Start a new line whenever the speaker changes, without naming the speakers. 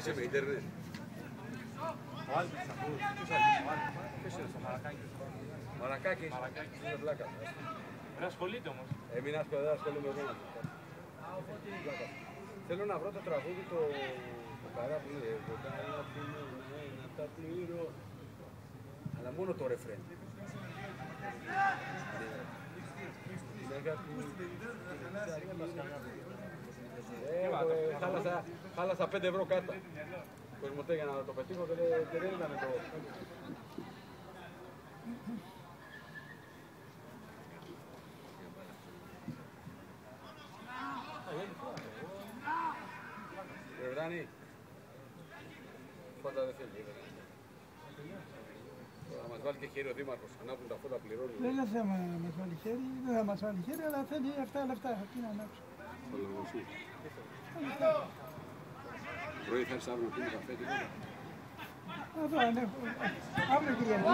είσαι με ίντερνετ. Ποιος είναι στο Μαρακάκι. Μαρακάκι. Είναι πλάκα.
Δεν ασχολείται όμως.
Μην ασχολούμαι εγώ. Θέλω να βρω το τραγούδι το καρά που είναι. Εγώ καλά που είναι να τα πληρώ. Αλλά μόνο το ρεφρέν. Χάλασα 5 ευρώ κάρτα. Κοσμοτέ για να το πετύχω δεν ήταν το... Ρεβδάνη, φώτα δεν θέλει. Θα μας βάλει και χέρι ο Δήμαρχος, ανάβουν τα φώτα πληρώνουν.
Δεν είναι θέμα να μας βάλει χέρι, δεν θα μας βάλει χέρι, αλλά θέλει αυτά λεφτά, τι να ανάψω.
Θα λογωθεί. Πρωί θα έρθει αύριο να πίνει καφέ, τίποτα.
Εδώ, αύριο Κυριακή.